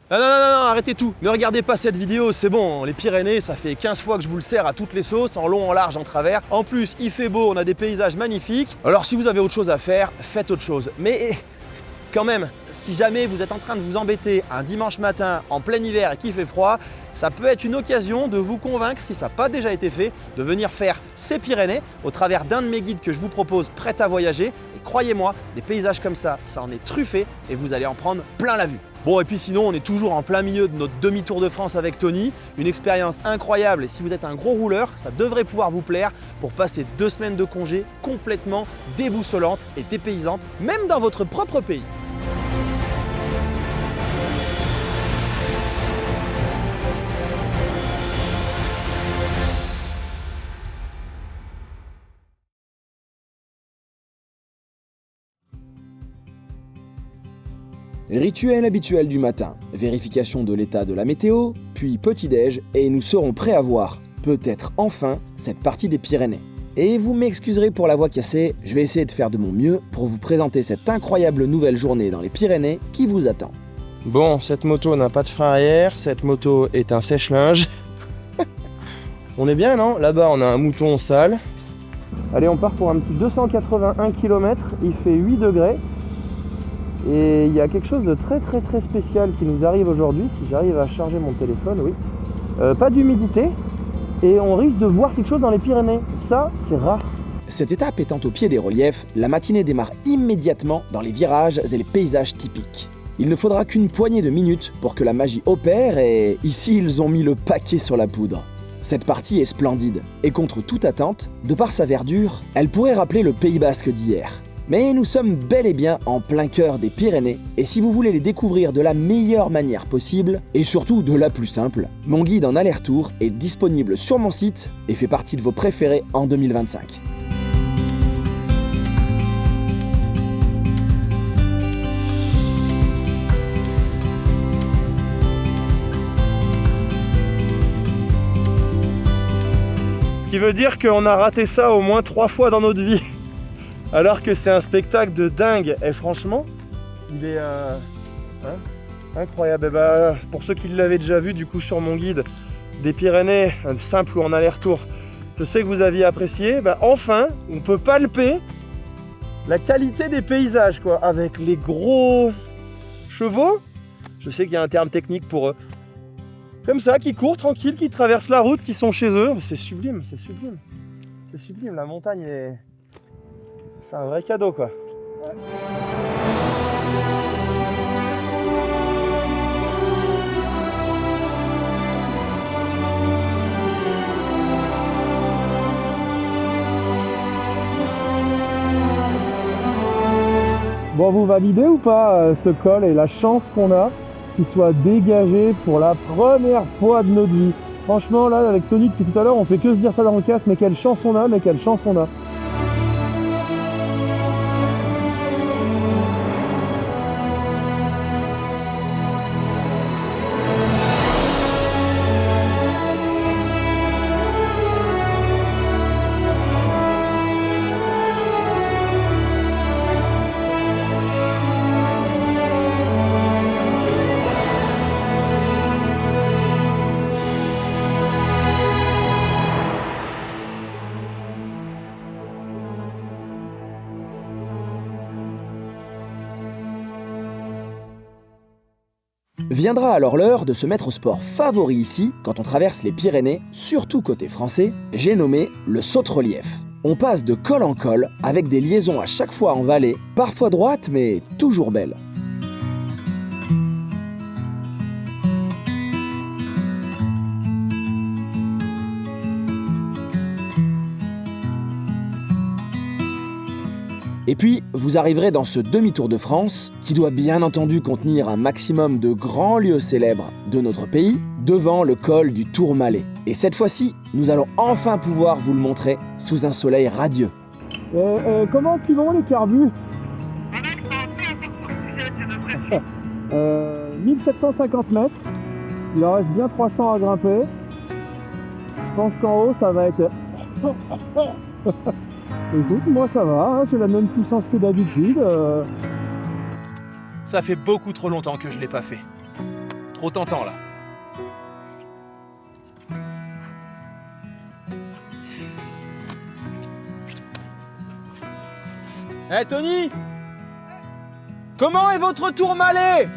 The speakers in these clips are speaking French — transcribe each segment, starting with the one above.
Non, arrêtez tout. Ne regardez pas cette vidéo, c'est bon. Les Pyrénées, ça fait 15 fois que je vous le sers à toutes les sauces, en long, en large, en travers. En plus, il fait beau, on a des paysages magnifiques. Alors si vous avez autre chose à faire, faites autre chose. Mais quand même, si jamais vous êtes en train de vous embêter un dimanche matin en plein hiver et qu'il fait froid, ça peut être une occasion de vous convaincre, si ça n'a pas déjà été fait, de venir faire ces Pyrénées au travers d'un de mes guides que je vous propose prêt à voyager. Et croyez-moi, les paysages comme ça en est truffé et vous allez en prendre plein la vue. Bon, et puis sinon, on est toujours en plein milieu de notre demi-tour de France avec Tony. Une expérience incroyable et si vous êtes un gros rouleur, ça devrait pouvoir vous plaire pour passer 2 semaines de congé complètement déboussolantes et dépaysantes, même dans votre propre pays. Rituel habituel du matin, vérification de l'état de la météo, puis petit-déj et nous serons prêts à voir, peut-être enfin, cette partie des Pyrénées. Et vous m'excuserez pour la voix cassée, je vais essayer de faire de mon mieux pour vous présenter cette incroyable nouvelle journée dans les Pyrénées qui vous attend. Bon, cette moto n'a pas de frein arrière, cette moto est un sèche-linge. On est bien, non? Là-bas, on a un mouton sale. Allez, on part pour un petit 281 km, il fait 8 degrés. Et il y a quelque chose de très spécial qui nous arrive aujourd'hui, si j'arrive à charger mon téléphone, oui. Pas d'humidité, et on risque de voir quelque chose dans les Pyrénées. Ça, c'est rare. Cette étape étant au pied des reliefs, la matinée démarre immédiatement dans les virages et les paysages typiques. Il ne faudra qu'une poignée de minutes pour que la magie opère et ici ils ont mis le paquet sur la poudre. Cette partie est splendide, et contre toute attente, de par sa verdure, elle pourrait rappeler le Pays Basque d'hier. Mais nous sommes bel et bien en plein cœur des Pyrénées, et si vous voulez les découvrir de la meilleure manière possible, et surtout de la plus simple, mon guide en aller-retour est disponible sur mon site et fait partie de vos préférés en 2025. Ce qui veut dire qu'on a raté ça au moins 3 fois dans notre vie. Alors que c'est un spectacle de dingue. Et franchement, il est incroyable. Et pour ceux qui l'avaient déjà vu du coup sur mon guide des Pyrénées, simple ou en aller-retour, je sais que vous aviez apprécié. Enfin, on peut palper la qualité des paysages, quoi, avec les gros chevaux. Je sais qu'il y a un terme technique pour eux. Comme ça, qui courent tranquille, qui traversent la route, qui sont chez eux. C'est sublime, c'est sublime. C'est sublime, la montagne est... C'est un vrai cadeau, quoi. Ouais. Bon, vous validez ou pas ce col et la chance qu'on a qu'il soit dégagé pour la première fois de notre vie. Franchement, là, avec Tony depuis tout à l'heure, on fait que se dire ça dans le casque, mais quelle chance on a, mais quelle chance on a. Viendra alors l'heure de se mettre au sport favori ici, quand on traverse les Pyrénées, surtout côté français, j'ai nommé le saute-relief. On passe de col en col, avec des liaisons à chaque fois en vallée, parfois droites mais toujours belles. Et puis, vous arriverez dans ce demi-tour de France, qui doit bien entendu contenir un maximum de grands lieux célèbres de notre pays, devant le col du Tourmalet. Et cette fois-ci, nous allons enfin pouvoir vous le montrer sous un soleil radieux. Comment qu'ils vont les carbus 1750 mètres, il en reste bien 300 à grimper. Je pense qu'en haut, ça va être... Écoute, moi ça va, hein, j'ai la même puissance que d'habitude. Ça fait beaucoup trop longtemps que je l'ai pas fait. Trop tentant là. Eh Tony, comment est votre Tourmalet?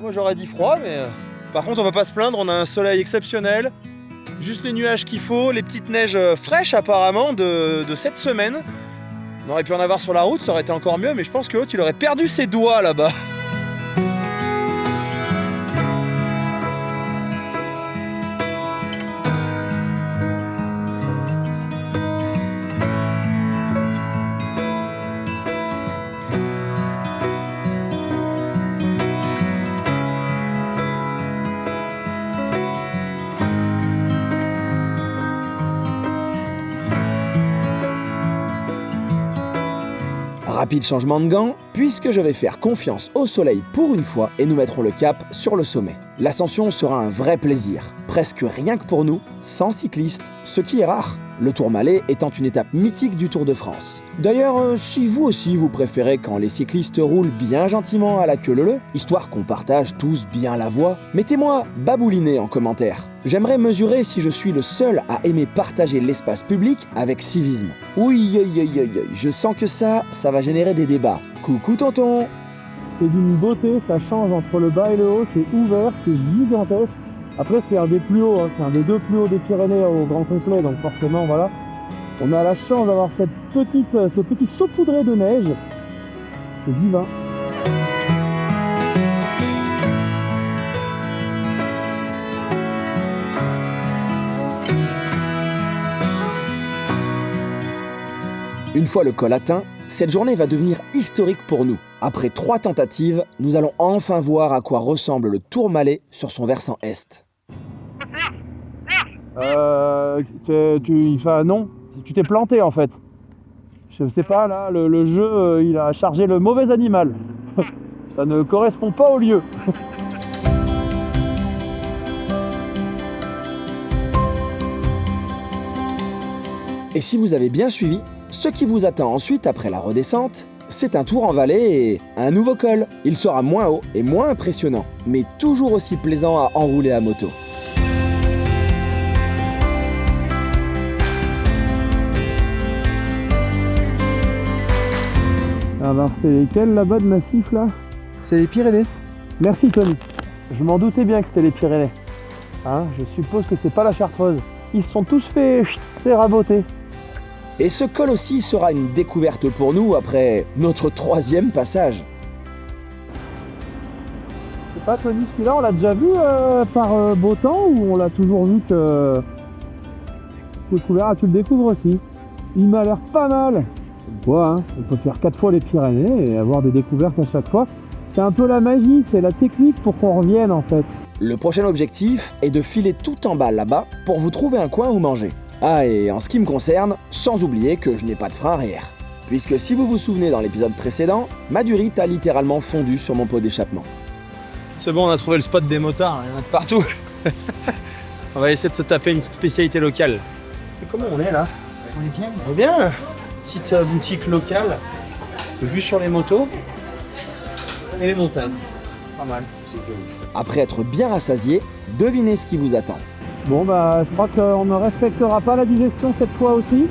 Moi j'aurais dit froid, mais par contre on va pas se plaindre, on a un soleil exceptionnel, juste les nuages qu'il faut, les petites neiges fraîches apparemment de cette semaine. On aurait pu en avoir sur la route, ça aurait été encore mieux, mais je pense que l'autre il aurait perdu ses doigts là-bas. Rapide changement de gants, puisque je vais faire confiance au soleil pour une fois et nous mettrons le cap sur le sommet. L'ascension sera un vrai plaisir, presque rien que pour nous, sans cyclistes, ce qui est rare, le Tourmalet étant une étape mythique du Tour de France. D'ailleurs, si vous aussi vous préférez quand les cyclistes roulent bien gentiment à la queue leu-leu, histoire qu'on partage tous bien la voie, mettez-moi babouliné en commentaire. J'aimerais mesurer si je suis le seul à aimer partager l'espace public avec civisme. Oui, je sens que ça va générer des débats. Coucou tonton! C'est d'une beauté, ça change entre le bas et le haut, c'est ouvert, c'est gigantesque. Après c'est un des plus hauts, c'est un des 2 plus hauts des Pyrénées au grand complet, donc forcément voilà. On a la chance d'avoir ce petit saupoudré de neige. C'est divin. Une fois le col atteint, cette journée va devenir historique pour nous. Après 3 tentatives, nous allons enfin voir à quoi ressemble le Tourmalet sur son versant est. Non, tu t'es planté en fait. Je sais pas, là, le jeu, il a chargé le mauvais animal. Ça ne correspond pas au lieu. Et si vous avez bien suivi, ce qui vous attend ensuite après la redescente, c'est un tour en vallée et un nouveau col. Il sera moins haut et moins impressionnant, mais toujours aussi plaisant à enrouler à moto. Alors c'est lesquels là-bas de massif là? C'est les Pyrénées. Merci Tony. Je m'en doutais bien que c'était les Pyrénées. Je suppose que c'est pas la Chartreuse. Ils se sont tous fait raboter. Et ce col aussi sera une découverte pour nous après notre 3e passage. Je sais pas Tony, celui-là on l'a déjà vu par beau temps ou on l'a toujours vu que... tu le découvres aussi. Il m'a l'air pas mal. Quoi, on peut faire 4 fois les Pyrénées et avoir des découvertes à chaque fois. C'est un peu la magie, c'est la technique pour qu'on revienne en fait. Le prochain objectif est de filer tout en bas là-bas pour vous trouver un coin où manger. Ah, et en ce qui me concerne, sans oublier que je n'ai pas de frein arrière. Puisque si vous vous souvenez dans l'épisode précédent, ma durite a littéralement fondu sur mon pot d'échappement. C'est bon, on a trouvé le spot des motards, il y en a de partout. On va essayer de se taper une petite spécialité locale. Et comment on est là? On est bien. On est bien. Petite boutique locale, vue sur les motos et les montagnes. Pas mal. Après être bien rassasié, devinez ce qui vous attend. Bon je crois qu'on ne respectera pas la digestion cette fois aussi.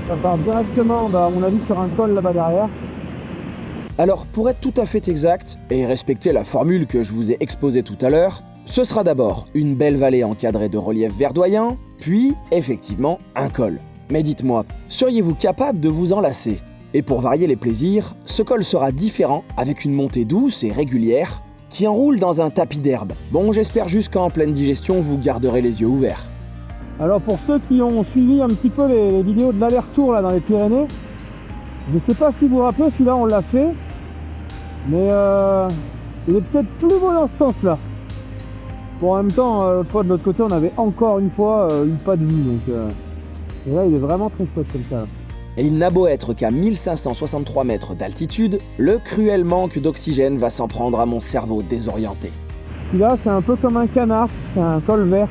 Ça part directement, à mon avis, sur un col là-bas derrière. Alors, pour être tout à fait exact, et respecter la formule que je vous ai exposée tout à l'heure, ce sera d'abord une belle vallée encadrée de reliefs verdoyants, puis, effectivement, un col. Mais dites-moi, seriez-vous capable de vous en lasser? Et pour varier les plaisirs, ce col sera différent avec une montée douce et régulière qui enroule dans un tapis d'herbe. Bon, j'espère juste qu'en pleine digestion, vous garderez les yeux ouverts. Alors pour ceux qui ont suivi un petit peu les vidéos de l'aller-retour là dans les Pyrénées, je sais pas si vous vous rappelez, celui-là on l'a fait, mais il est peut-être plus beau dans ce sens-là. Bon, en même temps, de l'autre côté, on avait encore une fois eu pas de vue, donc et là il est vraiment très chouette comme ça. Et il n'a beau être qu'à 1563 mètres d'altitude, le cruel manque d'oxygène va s'en prendre à mon cerveau désorienté. Celui-là, c'est un peu comme un canard, c'est un col vert.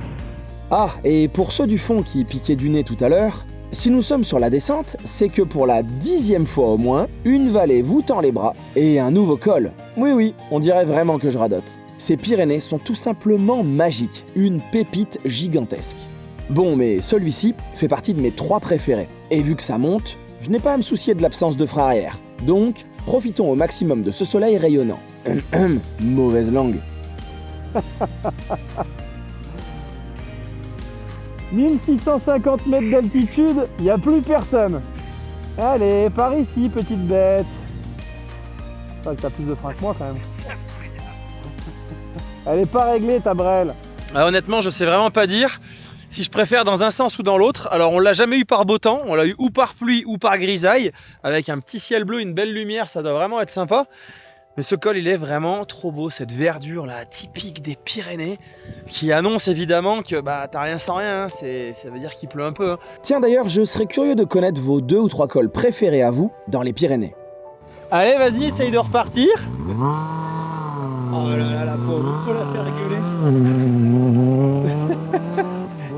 Ah, et pour ceux du fond qui piquaient du nez tout à l'heure, si nous sommes sur la descente, c'est que pour la 10e fois au moins, une vallée vous tend les bras et un nouveau col. Oui, on dirait vraiment que je radote. Ces Pyrénées sont tout simplement magiques, une pépite gigantesque. Bon, mais celui-ci fait partie de mes 3 préférés. Et vu que ça monte, je n'ai pas à me soucier de l'absence de frein arrière. Donc, profitons au maximum de ce soleil rayonnant. Mauvaise langue. 1650 mètres d'altitude, il n'y a plus personne. Allez, par ici, petite bête. T'as plus de frein que moi quand même. Elle est pas réglée ta brêle. Honnêtement, je sais vraiment pas dire si je préfère dans un sens ou dans l'autre. Alors on l'a jamais eu par beau temps, on l'a eu ou par pluie ou par grisaille, avec un petit ciel bleu, une belle lumière, ça doit vraiment être sympa. Mais ce col, il est vraiment trop beau, cette verdure là, typique des Pyrénées, qui annonce évidemment que t'as rien sans rien, hein. Ça veut dire qu'il pleut un peu. Hein. Tiens d'ailleurs, je serais curieux de connaître vos 2 ou 3 cols préférés à vous dans les Pyrénées. Allez, vas-y, essaye de repartir. Oh là là, la pauvre, faut la faire rigoler.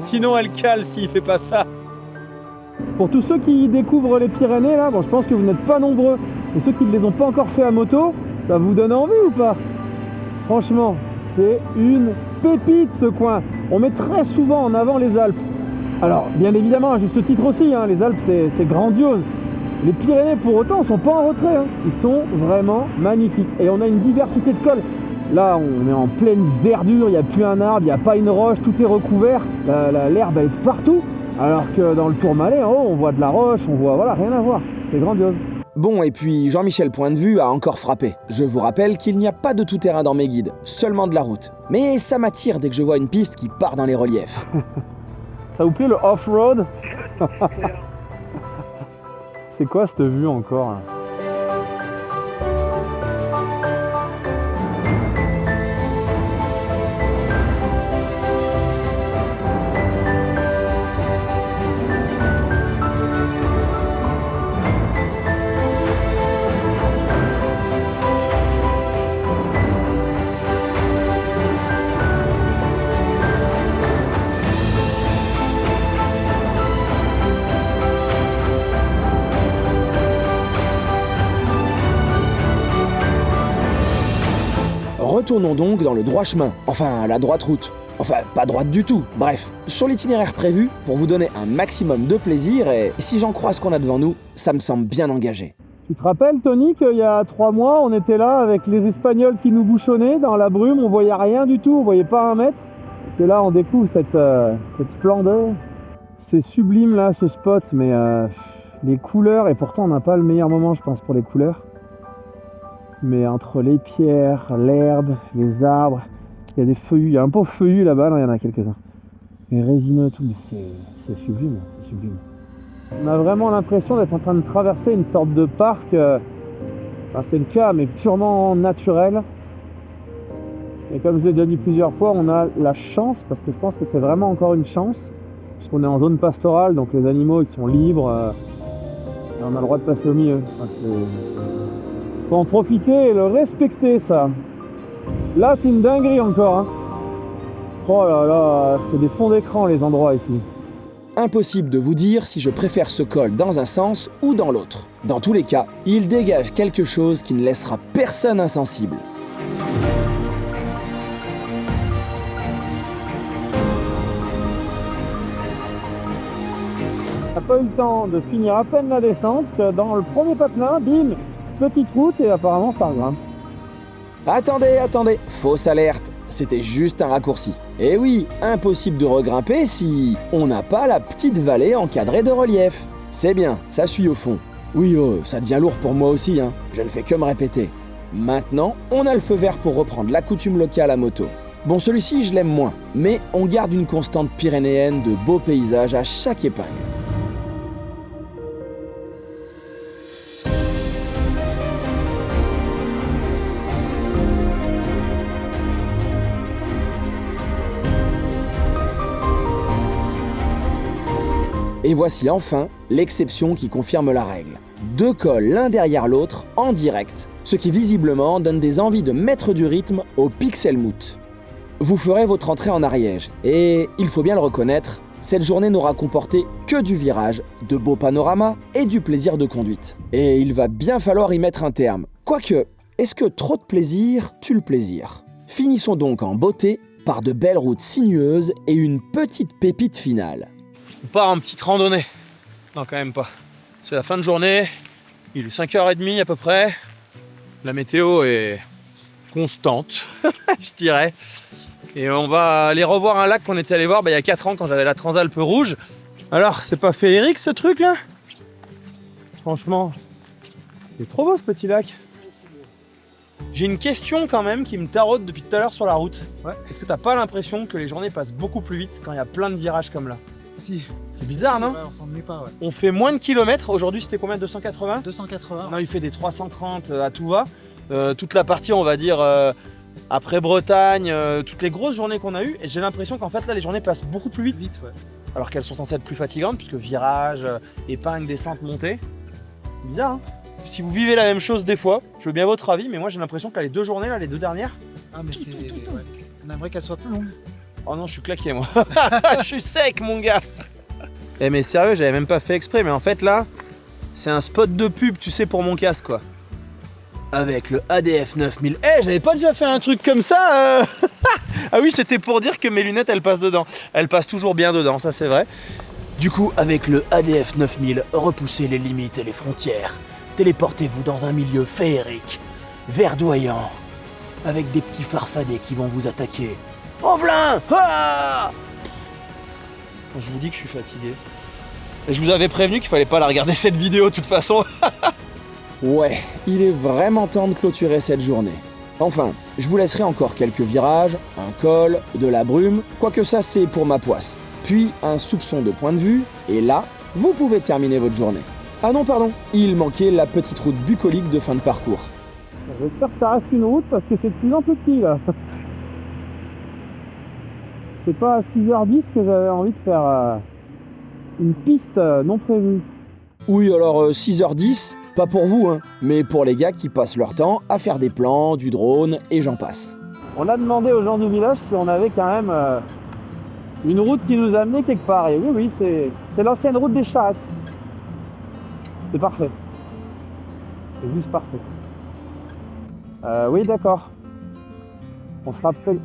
Sinon elle cale s'il fait pas ça. Pour tous ceux qui découvrent les Pyrénées là, bon je pense que vous n'êtes pas nombreux. Et ceux qui ne les ont pas encore fait à moto, ça vous donne envie ou pas? Franchement, c'est une pépite ce coin. On met très souvent en avant les Alpes. Alors bien évidemment à juste titre aussi, hein, les Alpes c'est grandiose. Les Pyrénées pour autant sont pas en retrait, hein. Ils sont vraiment magnifiques. Et on a une diversité de cols. Là, on est en pleine verdure, il n'y a plus un arbre, il n'y a pas une roche, tout est recouvert. L'herbe, elle est partout. Alors que dans le Tourmalet, en haut, on voit de la roche, on voit, voilà, rien à voir. C'est grandiose. Bon, et puis Jean-Michel Point de Vue a encore frappé. Je vous rappelle qu'il n'y a pas de tout-terrain dans mes guides, seulement de la route. Mais ça m'attire dès que je vois une piste qui part dans les reliefs. Ça vous plaît le off-road? C'est quoi cette vue encore là? Retournons donc dans le droit chemin, enfin la droite route. Enfin, pas droite du tout, bref, sur l'itinéraire prévu pour vous donner un maximum de plaisir et si j'en crois ce qu'on a devant nous, ça me semble bien engagé. Tu te rappelles Tony qu'il y a 3 mois on était là avec les Espagnols qui nous bouchonnaient dans la brume, on voyait rien du tout, on voyait pas un mètre. Et là on découvre cette splendeur. C'est sublime là ce spot, mais les couleurs, et pourtant on n'a pas le meilleur moment je pense pour les couleurs. Mais entre les pierres, l'herbe, les arbres, il y a des feuillus, il y a un pauvre feuillu là-bas, il y en a quelques-uns. Les résineux, tout, c'est sublime, c'est sublime. On a vraiment l'impression d'être en train de traverser une sorte de parc, enfin c'est le cas, mais purement naturel. Et comme je l'ai déjà dit plusieurs fois, on a la chance, parce que je pense que c'est vraiment encore une chance, puisqu'on est en zone pastorale, donc les animaux ils sont libres, et on a le droit de passer au milieu. Enfin, faut en profiter et le respecter ça. Là c'est une dinguerie encore. Hein. Oh là là, c'est des fonds d'écran les endroits ici. Impossible de vous dire si je préfère ce col dans un sens ou dans l'autre. Dans tous les cas, il dégage quelque chose qui ne laissera personne insensible. On n'a pas eu le temps de finir à peine la descente que dans le premier patelin, bim, petite route et apparemment ça regrimpe. Attendez, fausse alerte, c'était juste un raccourci. Et oui, impossible de regrimper si on n'a pas la petite vallée encadrée de relief. C'est bien, ça suit au fond. Oui, ça devient lourd pour moi aussi, hein. Je ne fais que me répéter. Maintenant, on a le feu vert pour reprendre la coutume locale à moto. Bon, celui-ci, je l'aime moins, mais on garde une constante pyrénéenne de beaux paysages à chaque épingle. Et voici enfin l'exception qui confirme la règle. 2 cols l'un derrière l'autre, en direct, ce qui visiblement donne des envies de mettre du rythme au pixelmout. Vous ferez votre entrée en Ariège, et il faut bien le reconnaître, cette journée n'aura comporté que du virage, de beaux panoramas et du plaisir de conduite. Et il va bien falloir y mettre un terme. Quoique, Est-ce que trop de plaisir tue le plaisir? Finissons donc en beauté par de belles routes sinueuses et une petite pépite finale. On part en petite randonnée. Non, quand même pas. C'est la fin de journée, il est 5h30 à peu près. La météo est constante, je dirais. Et on va aller revoir un lac qu'on était allé voir il y a 4 ans quand j'avais la Transalpe rouge. Alors, c'est pas féerique ce truc là? Franchement, c'est trop beau ce petit lac. J'ai une question quand même qui me taraude depuis tout à l'heure sur la route. Ouais. Est-ce que t'as pas l'impression que les journées passent beaucoup plus vite quand il y a plein de virages comme là? Si. C'est bizarre, non? Ouais, on s'ennuie pas, ouais. On fait moins de kilomètres. Aujourd'hui, c'était combien? 280? 280. Non, il fait des 330 à tout va. Toute la partie, on va dire, après Bretagne, toutes les grosses journées qu'on a eues. Et j'ai l'impression qu'en fait, là, les journées passent beaucoup plus vite. Ouais. Alors qu'elles sont censées être plus fatigantes, puisque virage, épingle, descente, montée. Bizarre, hein? Si vous vivez la même chose des fois, je veux bien votre avis, mais moi j'ai l'impression que là, les 2 journées, là, les 2 dernières, Ah, mais c'est. Ouais. On aimerait qu'elle soit plus longue. oh non, je suis claqué moi. Je suis sec mon gars. Eh mais sérieux, j'avais même pas fait exprès, mais en fait là, c'est un spot de pub, tu sais, pour mon casque quoi. Avec le ADF 9000. Eh, j'avais pas déjà fait un truc comme ça Ah oui, c'était pour dire que mes lunettes, elles passent dedans. Elles passent toujours bien dedans, ça c'est vrai. Du coup, avec le ADF 9000, repoussez les limites et les frontières. Téléportez-vous dans un milieu féerique, verdoyant, avec des petits farfadets qui vont vous attaquer. Envelin! Ah! Quand je vous dis que je suis fatigué. Et je vous avais prévenu qu'il fallait pas la regarder cette vidéo de toute façon. Ouais, il est vraiment temps de clôturer cette journée. Enfin, je vous laisserai encore quelques virages, un col, de la brume, quoique ça c'est pour ma poisse. Puis un soupçon de point de vue, et là, vous pouvez terminer votre journée. Ah non, pardon, il manquait la petite route bucolique de fin de parcours. J'espère que ça reste une route parce que c'est de plus en plus petit là. C'est pas à 6h10 que j'avais envie de faire une piste non prévue. Oui, alors 6h10, pas pour vous, hein, mais pour les gars qui passent leur temps à faire des plans, du drone et j'en passe. On a demandé aux gens du village si on avait quand même une route qui nous amenait quelque part. Et oui, c'est l'ancienne route des charrettes. C'est parfait. C'est juste parfait. Oui, d'accord. On se rappelle.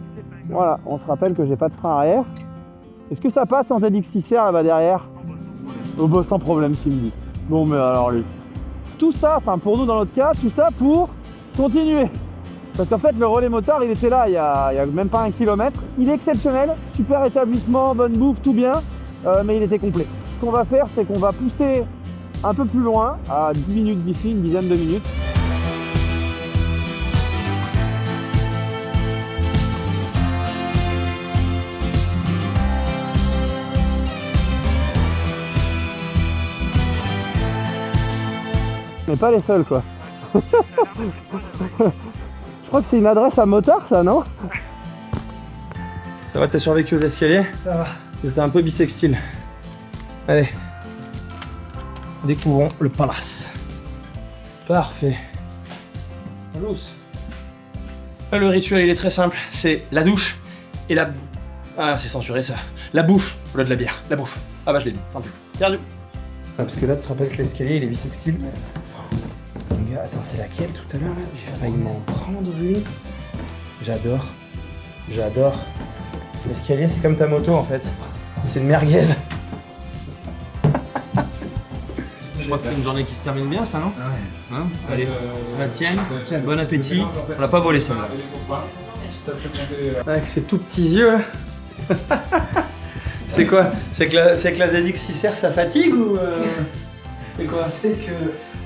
Voilà, on se rappelle que j'ai pas de frein arrière. Est-ce que ça passe en ZX6R là-bas derrière? Oh bah sans problème, tu me dis. Bon mais alors lui. Tout ça, enfin pour nous dans notre cas, tout ça pour continuer. Parce qu'en fait le relais motard il était là il y a même pas 1 kilomètre. Il est exceptionnel, super établissement, bonne bouffe, tout bien, mais il était complet. Ce qu'on va faire c'est qu'on va pousser un peu plus loin, à 10 minutes d'ici, une dizaine de minutes. Mais pas les seuls quoi. Je crois que c'est une adresse à motard ça, non? Ça va, t'as survécu aux escaliers? Ça va. C'était un peu bisextile. Allez. Découvrons le palace. Parfait. Lousse. Là, le rituel il est très simple, c'est la douche et la... Ah c'est censuré ça. La bouffe au lieu de la bière. La bouffe. Ah bah je l'ai dit, tant pis. Perdu. Ah, parce que là tu te rappelles que l'escalier il est bisextile. Mon gars, attends, c'est laquelle tout à l'heure là? J'ai failli m'en prendre une. J'adore. J'adore. L'escalier c'est comme ta moto en fait. C'est une merguez. Je crois que c'est une journée qui se termine bien, ça, non? Ouais. Hein, allez, la tienne. Bon appétit. On l'a pas volé, celle-là. Avec ses tout petits yeux, là. C'est quoi? C'est que la ZX6R, ça fatigue ou c'est quoi? C'est que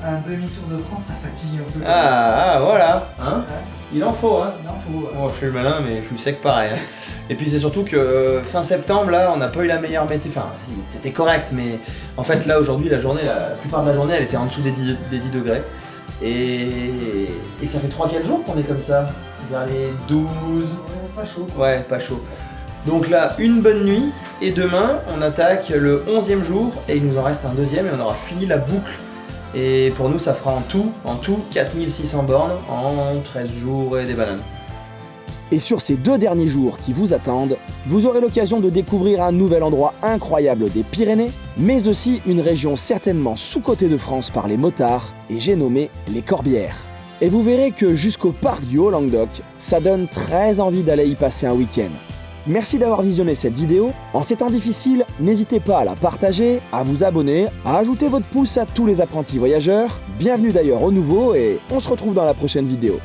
un demi-tour de France, ça fatigue un peu. Ah, voilà. Hein? Il en faut, hein? Il en faut. Bon, je suis le malin, mais je suis sec pareil. Hein. Et puis c'est surtout que fin septembre, là, on n'a pas eu la meilleure météo. Enfin, si, c'était correct, mais en fait, là, aujourd'hui, la plupart de la journée, elle était en dessous des 10 degrés. Et ça fait 3-4 jours qu'on est comme ça, vers les 12. Pas chaud. Ouais, pas chaud. Donc là, une bonne nuit, et demain, on attaque le 11e jour, et il nous en reste un deuxième, et on aura fini la boucle. Et pour nous, ça fera en tout 4600 bornes en 13 jours et des bananes. Et sur ces 2 derniers jours qui vous attendent, vous aurez l'occasion de découvrir un nouvel endroit incroyable des Pyrénées, mais aussi une région certainement sous-cotée de France par les motards, et j'ai nommé les Corbières. Et vous verrez que jusqu'au parc du Haut-Languedoc, ça donne très envie d'aller y passer un week-end. Merci d'avoir visionné cette vidéo. En ces temps difficiles, n'hésitez pas à la partager, à vous abonner, à ajouter votre pouce à tous les apprentis voyageurs. Bienvenue d'ailleurs aux nouveaux et on se retrouve dans la prochaine vidéo.